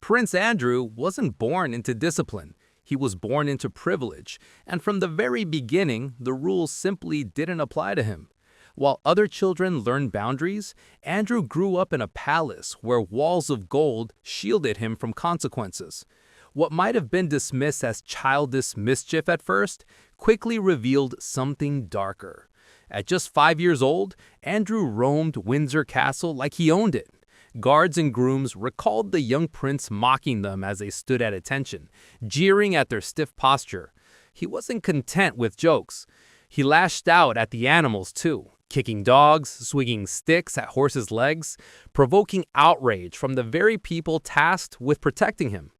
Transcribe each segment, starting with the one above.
Prince Andrew wasn't born into discipline. He was born into privilege, and from the very beginning, the rules simply didn't apply to him. While other children learned boundaries, Andrew grew up in a palace where walls of gold shielded him from consequences. What might have been dismissed as childish mischief at first quickly revealed something darker. At just 5 years old, Andrew roamed Windsor Castle like he owned it. Guards and grooms recalled the young prince mocking them as they stood at attention, jeering at their stiff posture. He wasn't content with jokes. He lashed out at the animals too, kicking dogs, swinging sticks at horses' legs, provoking outrage from the very people tasked with protecting him.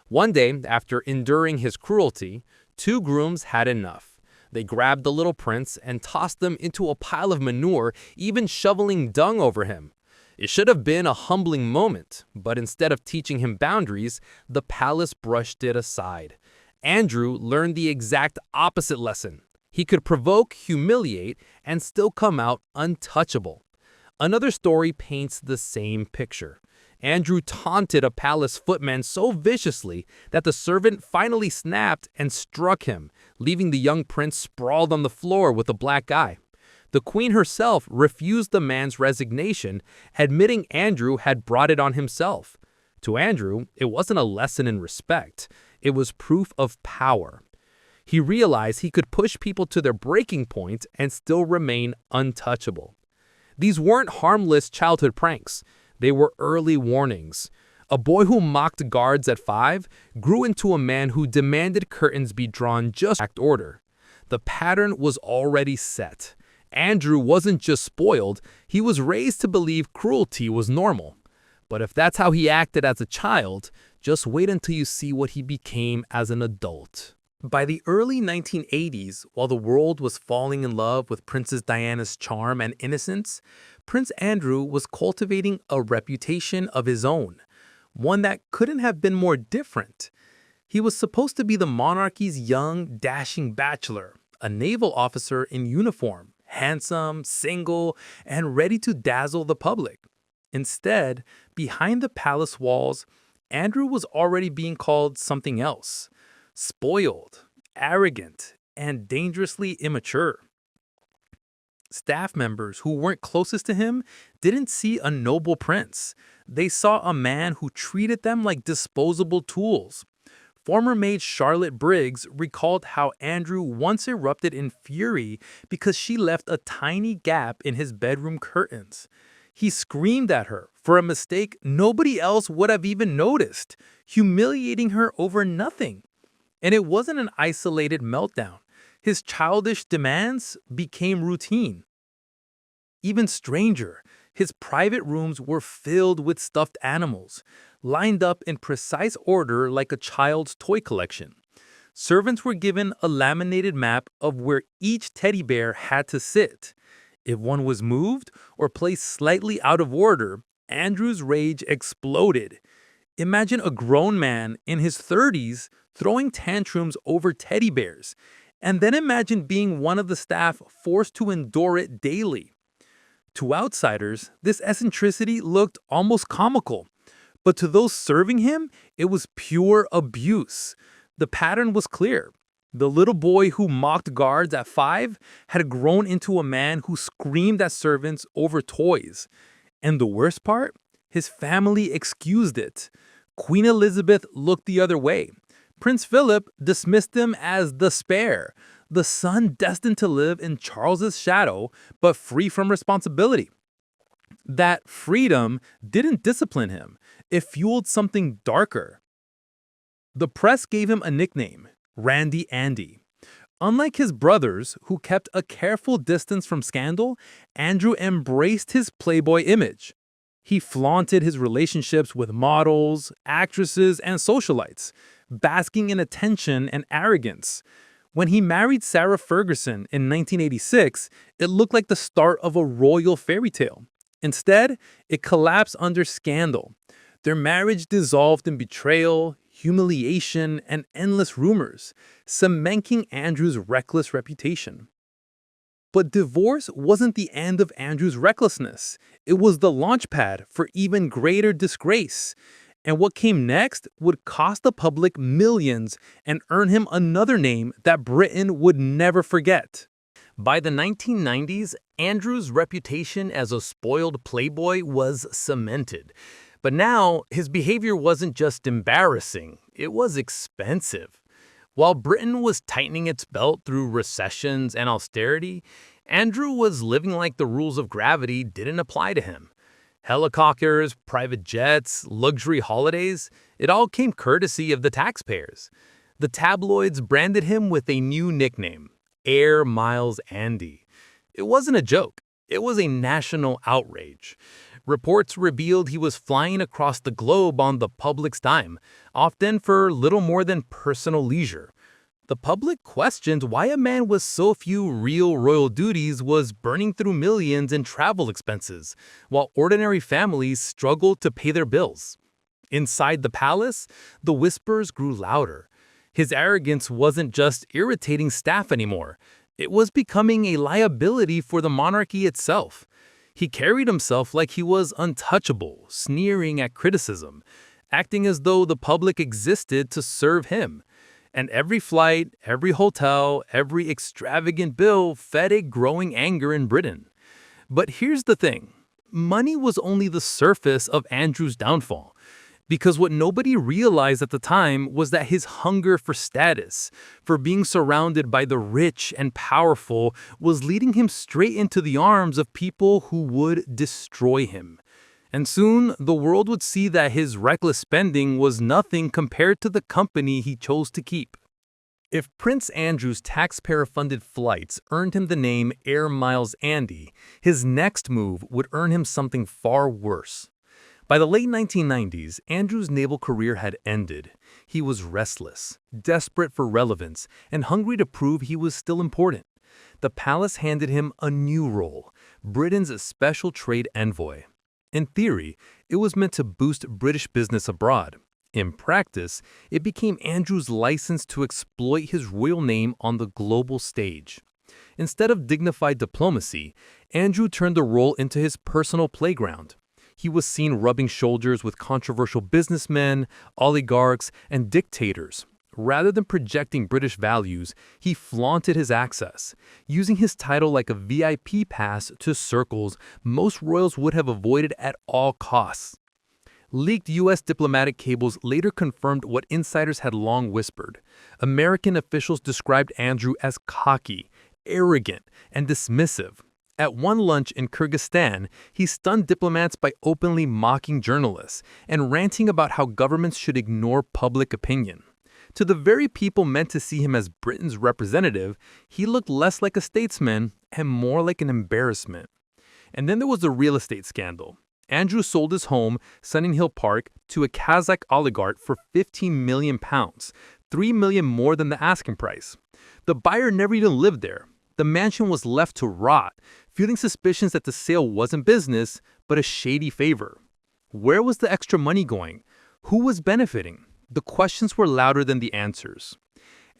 One day, after enduring his cruelty, two grooms had enough. They grabbed the little prince and tossed him into a pile of manure, even shoveling dung over him. It should have been a humbling moment, but instead of teaching him boundaries, the palace brushed it aside. Andrew learned the exact opposite lesson. He could provoke, humiliate, and still come out untouchable. Another story paints the same picture. Andrew taunted a palace footman so viciously that the servant finally snapped and struck him, leaving the young prince sprawled on the floor with a black eye. The queen herself refused the man's resignation, admitting Andrew had brought it on himself. To Andrew, it wasn't a lesson in respect. It was proof of power. He realized he could push people to their breaking point and still remain untouchable. These weren't harmless childhood pranks. They were early warnings. A boy who mocked guards at 5 grew into a man who demanded curtains be drawn just in order. The pattern was already set. Andrew wasn't just spoiled, he was raised to believe cruelty was normal. But if that's how he acted as a child, just wait until you see what he became as an adult. By the early 1980s, while the world was falling in love with Princess Diana's charm and innocence, Prince Andrew was cultivating a reputation of his own, one that couldn't have been more different. He was supposed to be the monarchy's young, dashing bachelor, a naval officer in uniform, handsome, single, and ready to dazzle the public. Instead, behind the palace walls, Andrew was already being called something else: spoiled, arrogant, and dangerously immature. Staff members who weren't closest to him didn't see a noble prince. They saw a man who treated them like disposable tools. Former maid Charlotte Briggs recalled how Andrew once erupted in fury because she left a tiny gap in his bedroom curtains. He screamed at her for a mistake nobody else would have even noticed, humiliating her over nothing. And it wasn't an isolated meltdown. His childish demands became routine. Even stranger, his private rooms were filled with stuffed animals, lined up in precise order like a child's toy collection. Servants were given a laminated map of where each teddy bear had to sit. If one was moved or placed slightly out of order, Andrew's rage exploded. Imagine a grown man in his 30s throwing tantrums over teddy bears, and then imagine being one of the staff forced to endure it daily. To outsiders, this eccentricity looked almost comical, but to those serving him, it was pure abuse. The pattern was clear. The little boy who mocked guards at 5 had grown into a man who screamed at servants over toys. And the worst part? His family excused it. Queen Elizabeth looked the other way. Prince Philip dismissed him as the spare, the son destined to live in Charles's shadow, but free from responsibility. That freedom didn't discipline him. It fueled something darker. The press gave him a nickname, Randy Andy. Unlike his brothers, who kept a careful distance from scandal, Andrew embraced his playboy image. He flaunted his relationships with models, actresses, and socialites, basking in attention and arrogance. When he married Sarah Ferguson in 1986, it looked like the start of a royal fairy tale. Instead, it collapsed under scandal. Their marriage dissolved in betrayal, humiliation, and endless rumors, cementing Andrew's reckless reputation. But divorce wasn't the end of Andrew's recklessness. It was the launchpad for even greater disgrace. And what came next would cost the public millions and earn him another name that Britain would never forget. By the 1990s, Andrew's reputation as a spoiled playboy was cemented. But now, his behavior wasn't just embarrassing, it was expensive. While Britain was tightening its belt through recessions and austerity, Andrew was living like the rules of gravity didn't apply to him. Helicopters, private jets, luxury holidays, it all came courtesy of the taxpayers. The tabloids branded him with a new nickname, Air Miles Andy. It wasn't a joke, it was a national outrage. Reports revealed he was flying across the globe on the public's dime, often for little more than personal leisure. The public questioned why a man with so few real royal duties was burning through millions in travel expenses, while ordinary families struggled to pay their bills. Inside the palace, the whispers grew louder. His arrogance wasn't just irritating staff anymore, it was becoming a liability for the monarchy itself. He carried himself like he was untouchable, sneering at criticism, acting as though the public existed to serve him. And every flight, every hotel, every extravagant bill fed a growing anger in Britain. But here's the thing, money was only the surface of Andrew's downfall. Because what nobody realized at the time was that his hunger for status, for being surrounded by the rich and powerful, was leading him straight into the arms of people who would destroy him. And soon, the world would see that his reckless spending was nothing compared to the company he chose to keep. If Prince Andrew's taxpayer-funded flights earned him the name Air Miles Andy, his next move would earn him something far worse. By the late 1990s, Andrew's naval career had ended. He was restless, desperate for relevance, and hungry to prove he was still important. The palace handed him a new role, Britain's special trade envoy. In theory, it was meant to boost British business abroad. In practice, it became Andrew's license to exploit his royal name on the global stage. Instead of dignified diplomacy, Andrew turned the role into his personal playground. He was seen rubbing shoulders with controversial businessmen, oligarchs, and dictators. Rather than projecting British values, he flaunted his access, using his title like a VIP pass to circles most royals would have avoided at all costs. Leaked U.S. diplomatic cables later confirmed what insiders had long whispered. American officials described Andrew as cocky, arrogant, and dismissive. At one lunch in Kyrgyzstan, he stunned diplomats by openly mocking journalists and ranting about how governments should ignore public opinion. To the very people meant to see him as Britain's representative, he looked less like a statesman and more like an embarrassment. And then there was the real estate scandal. Andrew sold his home, Sunninghill Park, to a Kazakh oligarch for £15 million, $3 million more than the asking price. The buyer never even lived there. The mansion was left to rot, fueling suspicions that the sale wasn't business, but a shady favor. Where was the extra money going? Who was benefiting? The questions were louder than the answers.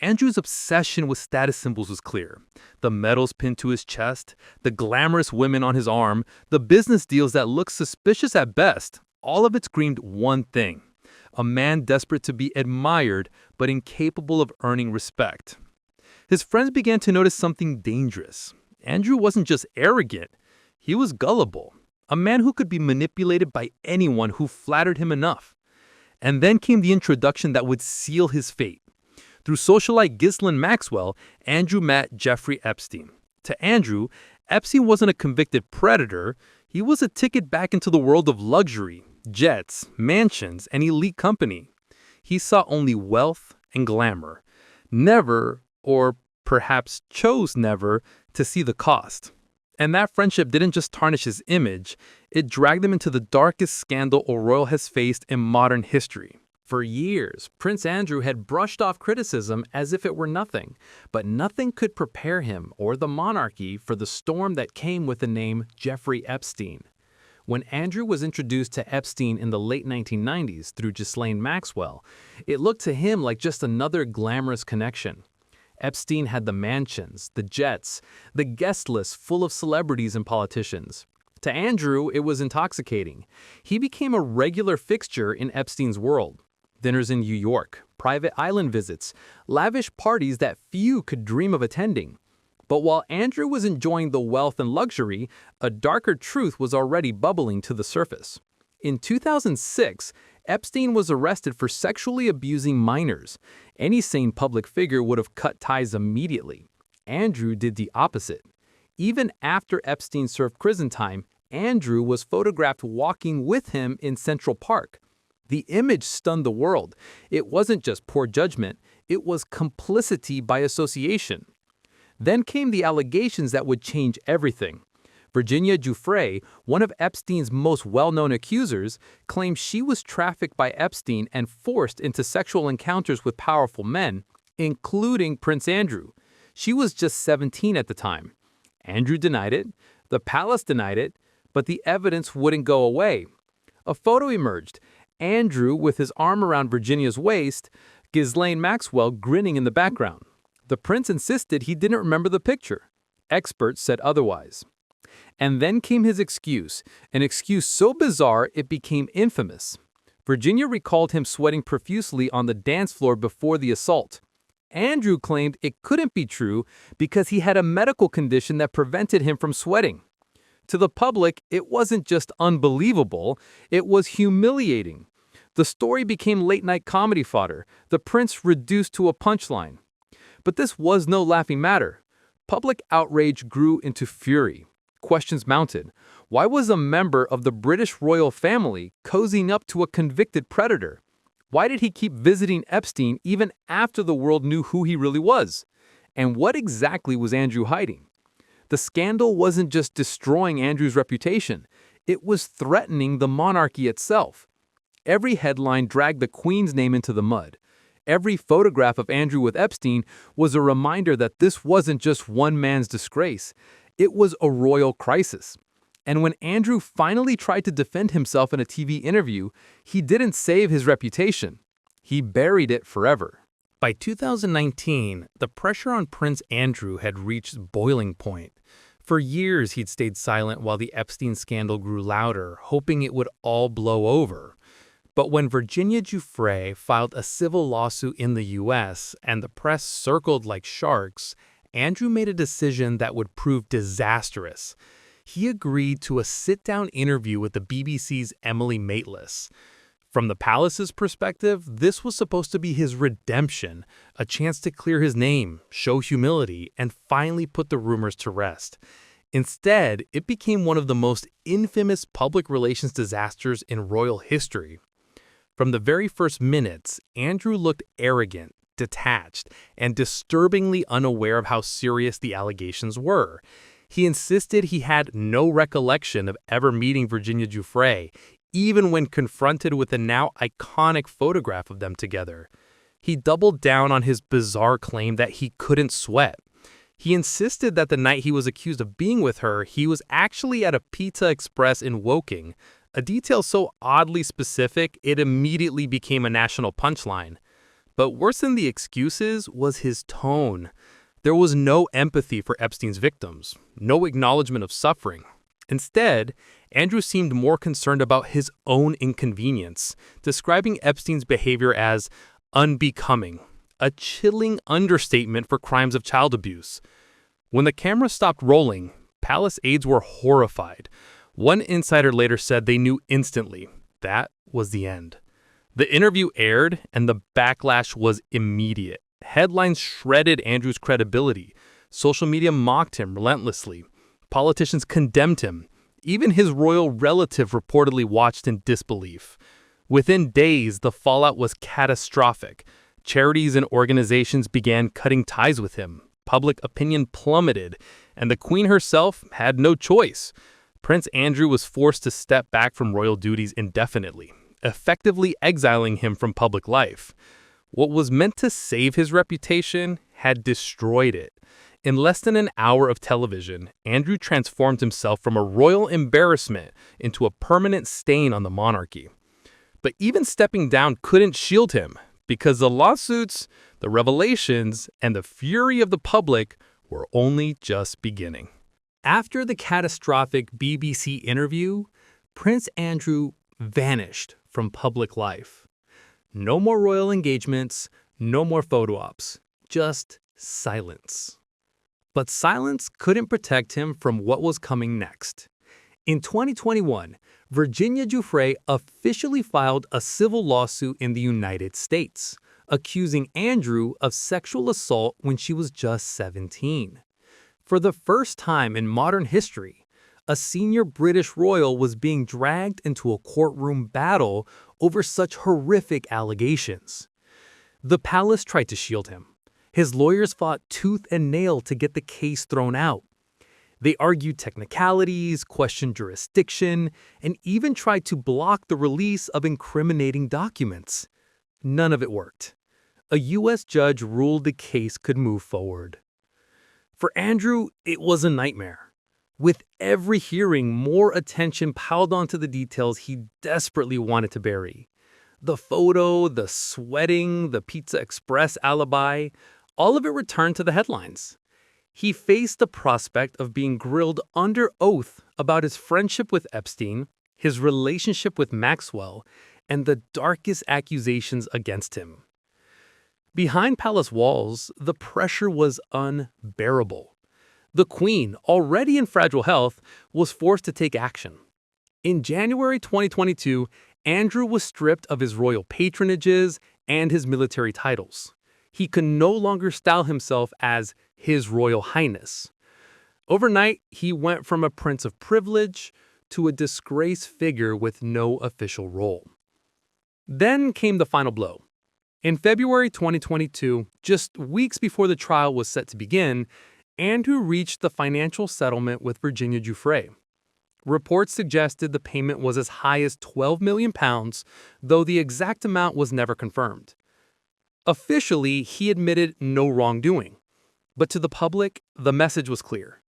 Andrew's obsession with status symbols was clear. The medals pinned to his chest, the glamorous women on his arm, the business deals that looked suspicious at best, all of it screamed one thing: a man desperate to be admired, but incapable of earning respect. His friends began to notice something dangerous. Andrew wasn't just arrogant, he was gullible, a man who could be manipulated by anyone who flattered him enough. And then came the introduction that would seal his fate. Through socialite Ghislaine Maxwell, Andrew met Jeffrey Epstein. To Andrew, Epstein wasn't a convicted predator, he was a ticket back into the world of luxury, jets, mansions, and elite company. He saw only wealth and glamour. Never, or perhaps chose never, to see the cost. And that friendship didn't just tarnish his image, it dragged him into the darkest scandal a royal has faced in modern history. For years, Prince Andrew had brushed off criticism as if it were nothing, but nothing could prepare him or the monarchy for the storm that came with the name Jeffrey Epstein. When Andrew was introduced to Epstein in the late 1990s through Ghislaine Maxwell, it looked to him like just another glamorous connection. Epstein had the mansions, the jets, the guest list full of celebrities and politicians. To Andrew, it was intoxicating. He became a regular fixture in Epstein's world. Dinners in New York, private island visits, lavish parties that few could dream of attending. But while Andrew was enjoying the wealth and luxury, a darker truth was already bubbling to the surface. In 2006, Epstein was arrested for sexually abusing minors. Any sane public figure would have cut ties immediately. Andrew did the opposite. Even after Epstein served prison time, Andrew was photographed walking with him in Central Park. The image stunned the world. It wasn't just poor judgment, it was complicity by association. Then came the allegations that would change everything. Virginia Giuffre, one of Epstein's most well-known accusers, claimed she was trafficked by Epstein and forced into sexual encounters with powerful men, including Prince Andrew. She was just 17 at the time. Andrew denied it, the palace denied it, but the evidence wouldn't go away. A photo emerged. Andrew with his arm around Virginia's waist, Ghislaine Maxwell grinning in the background. The prince insisted he didn't remember the picture. Experts said otherwise. And then came his excuse, an excuse so bizarre it became infamous. Virginia recalled him sweating profusely on the dance floor before the assault. Andrew claimed it couldn't be true because he had a medical condition that prevented him from sweating. To the public, it wasn't just unbelievable, it was humiliating. The story became late-night comedy fodder, the prince reduced to a punchline. But this was no laughing matter. Public outrage grew into fury. Questions mounted. Why was a member of the British royal family cozying up to a convicted predator? Why did he keep visiting Epstein even after the world knew who he really was? And what exactly was Andrew hiding? The scandal wasn't just destroying Andrew's reputation, it was threatening the monarchy itself. Every headline dragged the Queen's name into the mud. Every photograph of Andrew with Epstein was a reminder that this wasn't just one man's disgrace, it was a royal crisis. And when Andrew finally tried to defend himself in a TV interview, he didn't save his reputation. He buried it forever. By 2019, the pressure on Prince Andrew had reached boiling point. For years, he'd stayed silent while the Epstein scandal grew louder, hoping it would all blow over. But when Virginia Giuffre filed a civil lawsuit in the US and the press circled like sharks, Andrew made a decision that would prove disastrous. He agreed to a sit-down interview with the BBC's Emily Maitlis. From the palace's perspective, this was supposed to be his redemption, a chance to clear his name, show humility, and finally put the rumors to rest. Instead, it became one of the most infamous public relations disasters in royal history. From the very first minutes, Andrew looked arrogant, detached, and disturbingly unaware of how serious the allegations were. He insisted he had no recollection of ever meeting Virginia Giuffre, even when confronted with a now iconic photograph of them together. He doubled down on his bizarre claim that he couldn't sweat. He insisted that the night he was accused of being with her, he was actually at a Pizza Express in Woking, a detail so oddly specific it immediately became a national punchline. But worse than the excuses was his tone. There was no empathy for Epstein's victims, no acknowledgement of suffering. Instead, Andrew seemed more concerned about his own inconvenience, describing Epstein's behavior as unbecoming, a chilling understatement for crimes of child abuse. When the camera stopped rolling, palace aides were horrified. One insider later said they knew instantly that was the end. The interview aired, and the backlash was immediate. Headlines shredded Andrew's credibility. Social media mocked him relentlessly. Politicians condemned him. Even his royal relative reportedly watched in disbelief. Within days, the fallout was catastrophic. Charities and organizations began cutting ties with him. Public opinion plummeted, and the Queen herself had no choice. Prince Andrew was forced to step back from royal duties indefinitely, effectively exiling him from public life. What was meant to save his reputation had destroyed it. In less than an hour of television, Andrew transformed himself from a royal embarrassment into a permanent stain on the monarchy. But even stepping down couldn't shield him, because the lawsuits, the revelations, and the fury of the public were only just beginning. After the catastrophic BBC interview, Prince Andrew vanished from public life. No more royal engagements, no more photo ops, just silence. But silence couldn't protect him from what was coming next. In 2021, Virginia Giuffre officially filed a civil lawsuit in the United States, accusing Andrew of sexual assault when she was just 17. For the first time in modern history, a senior British royal was being dragged into a courtroom battle over such horrific allegations. The palace tried to shield him. His lawyers fought tooth and nail to get the case thrown out. They argued technicalities, questioned jurisdiction, and even tried to block the release of incriminating documents. None of it worked. A U.S. judge ruled the case could move forward. For Andrew, it was a nightmare. With every hearing, more attention piled onto the details he desperately wanted to bury. The photo, the sweating, the Pizza Express alibi, all of it returned to the headlines. He faced the prospect of being grilled under oath about his friendship with Epstein, his relationship with Maxwell, and the darkest accusations against him. Behind palace walls, the pressure was unbearable. The Queen, already in fragile health, was forced to take action. In January 2022, Andrew was stripped of his royal patronages and his military titles. He could no longer style himself as His Royal Highness. Overnight, he went from a prince of privilege to a disgraced figure with no official role. Then came the final blow. In February 2022, just weeks before the trial was set to begin, Andrew reached the financial settlement with Virginia Giuffre. Reports suggested the payment was as high as £12 million, though the exact amount was never confirmed. Officially, he admitted no wrongdoing. But to the public, the message was clear.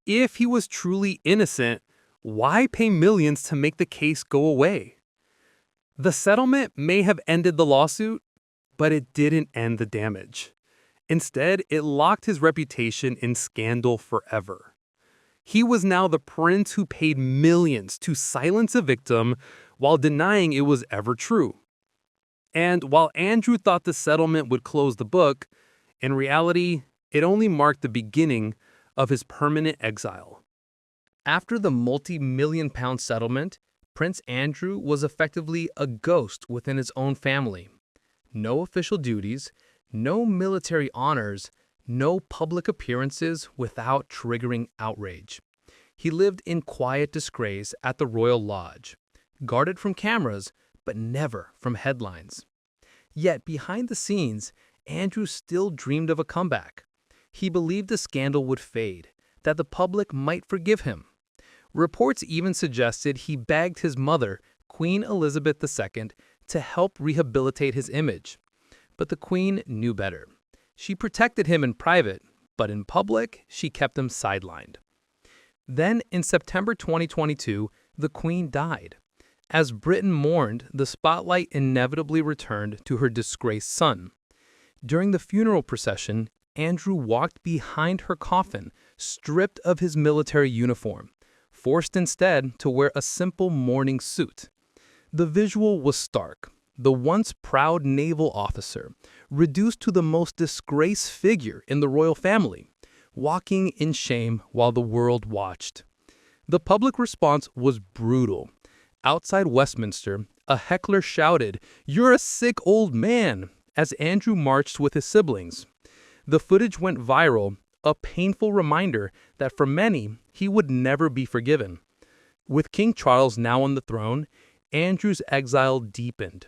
If he was truly innocent, why pay millions to make the case go away? The settlement may have ended the lawsuit, but it didn't end the damage. Instead, it locked his reputation in scandal forever. He was now the prince who paid millions to silence a victim while denying it was ever true. And while Andrew thought the settlement would close the book, in reality, it only marked the beginning of his permanent exile. After the multi-million-pound settlement, Prince Andrew was effectively a ghost within his own family. No official duties, no military honors, no public appearances without triggering outrage. He lived in quiet disgrace at the Royal Lodge, guarded from cameras, but never from headlines. Yet behind the scenes, Andrew still dreamed of a comeback. He believed the scandal would fade, that the public might forgive him. Reports even suggested he begged his mother, Queen Elizabeth II, to help rehabilitate his image. But the Queen knew better. She protected him in private, but in public, she kept him sidelined. Then, in September 2022, the Queen died. As Britain mourned, the spotlight inevitably returned to her disgraced son. During the funeral procession, Andrew walked behind her coffin, stripped of his military uniform, forced instead to wear a simple mourning suit. The visual was stark. The once proud naval officer, reduced to the most disgraced figure in the royal family, walking in shame while the world watched. The public response was brutal. Outside Westminster, a heckler shouted, "You're a sick old man," as Andrew marched with his siblings. The footage went viral, a painful reminder that for many, he would never be forgiven. With King Charles now on the throne, Andrew's exile deepened.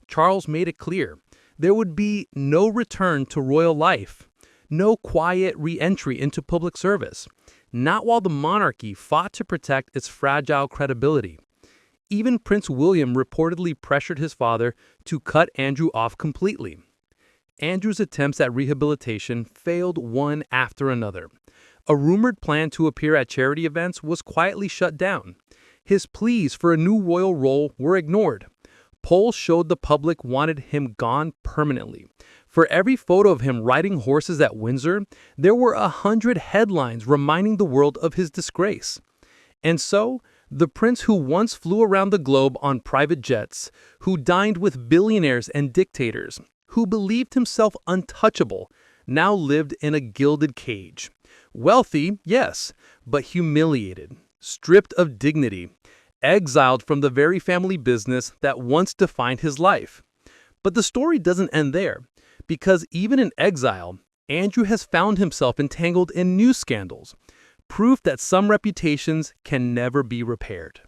Charles made it clear there would be no return to royal life, no quiet re-entry into public service, not while the monarchy fought to protect its fragile credibility. Even Prince William reportedly pressured his father to cut Andrew off completely. Andrew's attempts at rehabilitation failed one after another. A rumored plan to appear at charity events was quietly shut down. His pleas for a new royal role were ignored. Polls showed the public wanted him gone permanently. For every photo of him riding horses at Windsor, there were 100 headlines reminding the world of his disgrace. And so, the prince who once flew around the globe on private jets, who dined with billionaires and dictators, who believed himself untouchable, now lived in a gilded cage. Wealthy, yes, but humiliated, stripped of dignity, exiled from the very family business that once defined his life. But the story doesn't end there, because even in exile, Andrew has found himself entangled in new scandals, proof that some reputations can never be repaired.